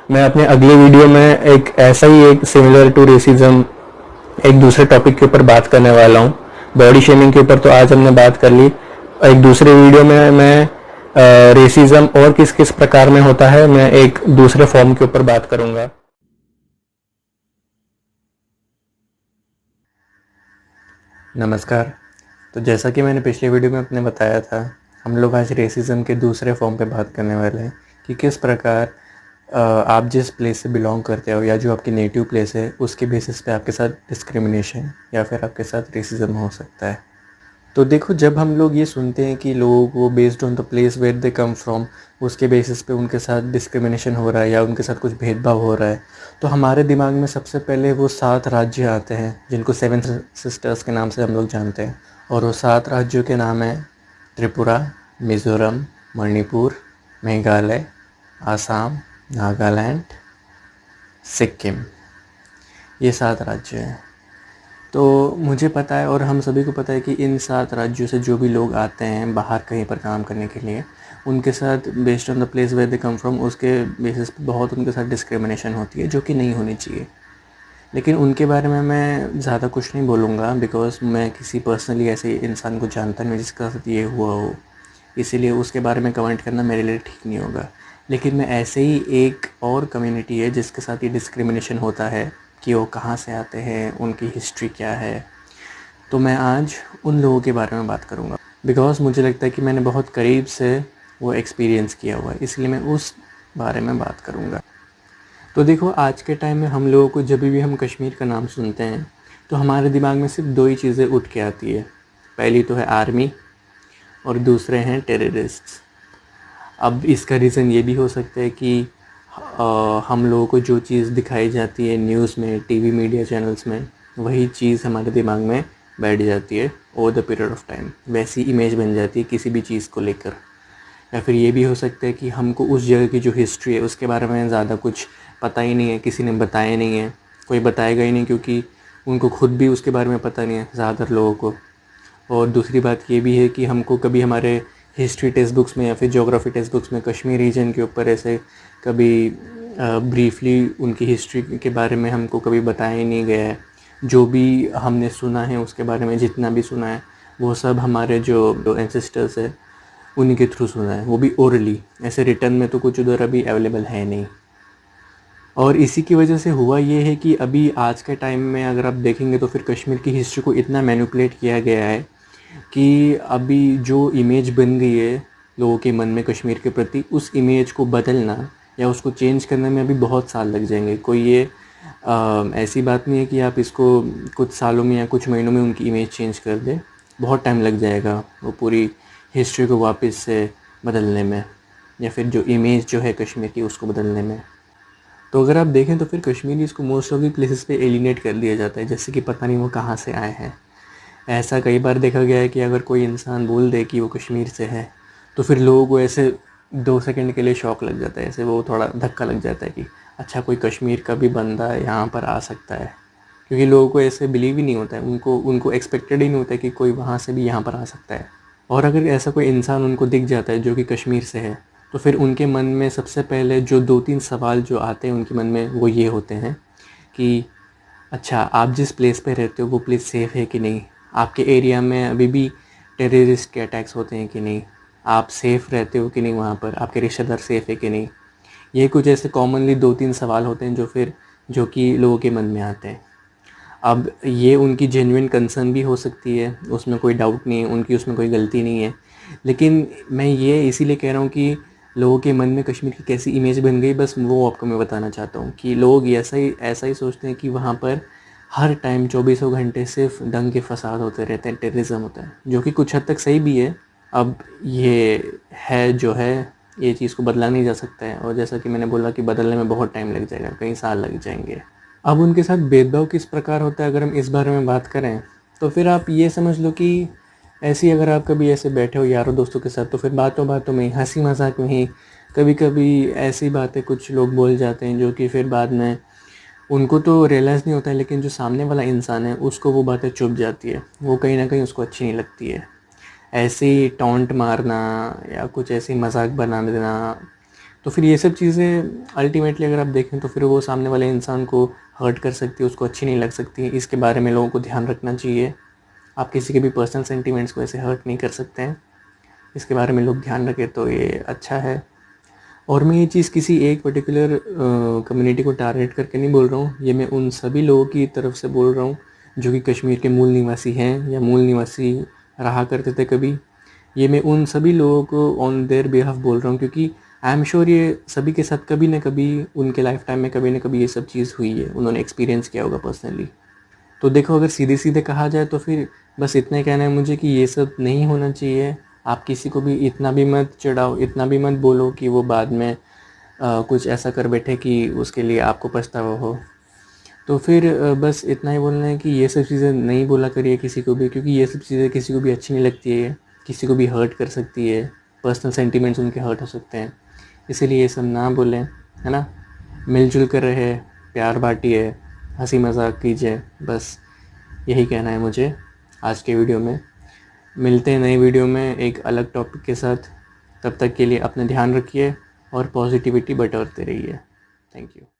मैं अपने अगले वीडियो में एक ऐसा ही एक सिमिलर टू रेसिज्म एक दूसरे टॉपिक के ऊपर बात करने वाला हूँ। बॉडी शेमिंग के ऊपर तो आज हमने बात कर ली। एक दूसरे वीडियो में मैं रेसिज्म और किस किस प्रकार में होता है मैं एक दूसरे फॉर्म के ऊपर बात करूँगा। नमस्कार। तो जैसा कि मैंने पिछले वीडियो में अपने बताया था, हम लोग आज रेसिज्म के दूसरे फॉर्म पे बात करने वाले हैं कि किस प्रकार आप जिस प्लेस से बिलोंग करते हो या जो आपकी नेटिव प्लेस है उसके बेसिस पे आपके साथ डिस्क्रिमिनेशन या फिर आपके साथ रेसिज्म हो सकता है। तो देखो, जब हम लोग ये सुनते हैं कि लोगों को based on the place where they come from उसके बेसिस पे उनके साथ डिस्क्रिमिनेशन हो रहा है या उनके साथ कुछ भेदभाव हो रहा है, तो हमारे दिमाग में सबसे पहले वो 7 राज्य आते हैं जिनको 7 सिस्टर्स के नाम से हम लोग जानते हैं। और वो 7 राज्यों के नाम हैं त्रिपुरा, मिज़ोरम, मणिपुर, मेघालय, आसाम, नागालैंड, सिक्किम। ये 7 राज्य हैं। तो मुझे पता है और हम सभी को पता है कि इन 7 राज्यों से जो भी लोग आते हैं बाहर कहीं पर काम करने के लिए, उनके साथ based on the place where they come from उसके बेसिस पे बहुत उनके साथ डिस्क्रिमिनेशन होती है, जो कि नहीं होनी चाहिए। लेकिन उनके बारे में मैं ज़्यादा कुछ नहीं बोलूँगा बिकॉज मैं किसी पर्सनली ऐसे इंसान को जानता नहीं जिसका साथ ये हुआ हो, इसीलिए उसके बारे में कमेंट करना मेरे लिए ठीक नहीं होगा। लेकिन मैं ऐसे ही एक और कम्युनिटी है जिसके साथ ये डिस्क्रिमिनेशन होता है कि वो कहाँ से आते हैं, उनकी हिस्ट्री क्या है, तो मैं आज उन लोगों के बारे में बात करूँगा बिकॉज़ मुझे लगता है कि मैंने बहुत करीब से वो एक्सपीरियंस किया हुआ है, इसलिए मैं उस बारे में बात करूँगा। तो देखो, आज के टाइम में हम लोगों को जब भी हम कश्मीर का नाम सुनते हैं तो हमारे दिमाग में सिर्फ 2 ही चीज़ें उठ के आती है। पहली तो है आर्मी और दूसरे हैं टेररिस्ट्स। अब इसका रीज़न ये भी हो सकता है कि हम लोगों को जो चीज़ दिखाई जाती है न्यूज़ में, टीवी मीडिया चैनल्स में, वही चीज़ हमारे दिमाग में बैठ जाती है over the period of time. वैसी इमेज बन जाती है किसी भी चीज़ को लेकर। या फिर ये भी हो सकता है कि हमको उस जगह की जो हिस्ट्री है उसके बारे में ज़्यादा कुछ पता ही नहीं है, किसी ने बताया नहीं है, कोई बताएगा ही नहीं क्योंकि उनको खुद भी उसके बारे में पता नहीं है ज़्यादातर लोगों को। और दूसरी बात ये भी है कि हमको कभी हमारे हिस्ट्री टेक्स्ट बुक्स में या फिर ज्योग्राफी टेक्स्ट बुक्स में कश्मीर रीजन के ऊपर ऐसे कभी ब्रीफली उनकी हिस्ट्री के बारे में हमको कभी बताया ही नहीं गया है। जो भी हमने सुना है उसके बारे में, जितना भी सुना है वो सब हमारे जो एंसेस्टर्स है उन्हीं के थ्रू सुना है, वो भी ओरली। ऐसे रिटर्न में तो कुछ उधर अभी अवेलेबल है नहीं। और इसी की वजह से हुआ ये है कि अभी आज के टाइम में अगर आप देखेंगे तो फिर कश्मीर की हिस्ट्री को इतना मैनिपुलेट किया गया है कि अभी जो इमेज बन गई है लोगों के मन में कश्मीर के प्रति, उस इमेज को बदलना या उसको चेंज करने में अभी बहुत साल लग जाएंगे। कोई ये ऐसी बात नहीं है कि आप इसको कुछ सालों में या कुछ महीनों में उनकी इमेज चेंज कर दें। बहुत टाइम लग जाएगा वो पूरी हिस्ट्री को वापस से बदलने में या फिर जो इमेज जो है कश्मीर की उसको बदलने में। तो अगर आप देखें तो फिर कश्मीरी इसको मोस्ट ऑफ द प्लेसेस पे एलिनेट कर दिया जाता है, जैसे कि पता नहीं वो कहाँ से आए हैं। ऐसा कई बार देखा गया है कि अगर कोई इंसान बोल दे कि वो कश्मीर से है तो फिर लोगों को ऐसे 2 सेकंड के लिए शॉक लग जाता है, ऐसे वो थोड़ा धक्का लग जाता है कि अच्छा, कोई कश्मीर का भी बंदा यहाँ पर आ सकता है। क्योंकि लोगों को ऐसे बिलीव ही नहीं होता है, उनको एक्सपेक्टेड ही नहीं होता है कि कोई वहाँ से भी यहाँ पर आ सकता है। और अगर ऐसा कोई इंसान उनको दिख जाता है जो कि कश्मीर से है तो फिर उनके मन में सबसे पहले जो 2-3 सवाल जो आते हैं उनके मन में वो ये होते हैं कि अच्छा, आप जिस प्लेस पे रहते हो वो प्लेस सेफ़ है कि नहीं, आपके एरिया में अभी भी टेररिस्ट के अटैक्स होते हैं कि नहीं, आप सेफ़ रहते हो कि नहीं वहाँ पर, आपके रिश्तेदार सेफ़ है कि नहीं। ये कुछ ऐसे कॉमनली 2-3 सवाल होते हैं जो कि लोगों के मन में आते हैं। अब ये उनकी जेन्युइन कंसर्न भी हो सकती है, उसमें कोई डाउट नहीं है, उनकी उसमें कोई गलती नहीं है। लेकिन मैं ये इसीलिए कह रहा हूँ कि लोगों के मन में कश्मीर की कैसी इमेज बन गई, बस वो आपको मैं बताना चाहता हूँ कि लोग ऐसा ही सोचते हैं कि वहाँ पर हर टाइम 24 घंटे सिर्फ दंगे फसाद होते रहते हैं, टेररिज्म होता है, जो कि कुछ हद तक सही भी है। अब ये है जो है, ये चीज़ को बदला नहीं जा सकता है, और जैसा कि मैंने बोला कि बदलने में बहुत टाइम लग जाएगा, कई साल लग जाएंगे। अब उनके साथ भेदभाव किस प्रकार होता है अगर हम इस बारे में बात करें तो फिर आप ये समझ लो कि ऐसे ही अगर आप कभी ऐसे बैठे हो यारों दोस्तों के साथ तो फिर बातों बातों में, हंसी मजाक में ही कभी कभी ऐसी बातें कुछ लोग बोल जाते हैं जो कि फिर बाद में उनको तो रियलाइज़ नहीं होता है, लेकिन जो सामने वाला इंसान है उसको वो बातें चुभ जाती है, वो कहीं ना कहीं उसको अच्छी नहीं लगती है। ऐसे ही टॉन्ट मारना या कुछ ऐसे ही मजाक बना देना, तो फिर ये सब चीज़ें अल्टीमेटली अगर आप देखें तो फिर वो सामने वाले इंसान को हर्ट कर सकती है, उसको अच्छी नहीं लग सकती। इसके बारे में लोगों को ध्यान रखना चाहिए। आप किसी के भी पर्सनल सेंटिमेंट्स को ऐसे हर्ट नहीं कर सकते हैं। इसके बारे में लोग ध्यान रखें तो ये अच्छा है। और मैं ये चीज़ किसी एक पर्टिकुलर कम्युनिटी को टारगेट करके नहीं बोल रहा हूँ, ये मैं उन सभी लोगों की तरफ से बोल रहा हूँ जो कि कश्मीर के मूल निवासी हैं या मूल निवासी रहा करते थे कभी। ये मैं उन सभी लोगों को ऑन देयर बिहाफ बोल रहा हूँ, क्योंकि आई एम श्योर ये सभी के साथ कभी ना कभी उनके लाइफ टाइम में कभी ना कभी ये सब चीज़ हुई है, उन्होंने एक्सपीरियंस किया होगा पर्सनली। तो देखो, अगर सीधे सीधे कहा जाए तो फिर बस इतना ही कहना है मुझे कि ये सब नहीं होना चाहिए। आप किसी को भी इतना भी मत चिढ़ाओ, इतना भी मत बोलो कि वो बाद में कुछ ऐसा कर बैठे कि उसके लिए आपको पछतावा हो। तो फिर बस इतना ही बोलना है कि ये सब चीज़ें नहीं बोला करिए किसी को भी, क्योंकि ये सब चीज़ें किसी को भी अच्छी नहीं लगती है, किसी को भी हर्ट कर सकती है, पर्सनल सेंटिमेंट्स उनके हर्ट हो सकते हैं। इसीलिए ये सब ना बोलें, है ना। मिलजुल कर रहे, प्यार बांटिए, हंसी मजाक कीजिए, बस यही कहना है मुझे आज के वीडियो में। मिलते हैं नई वीडियो में एक अलग टॉपिक के साथ। तब तक के लिए अपना ध्यान रखिए और पॉजिटिविटी बटोरते रहिए। Thank you.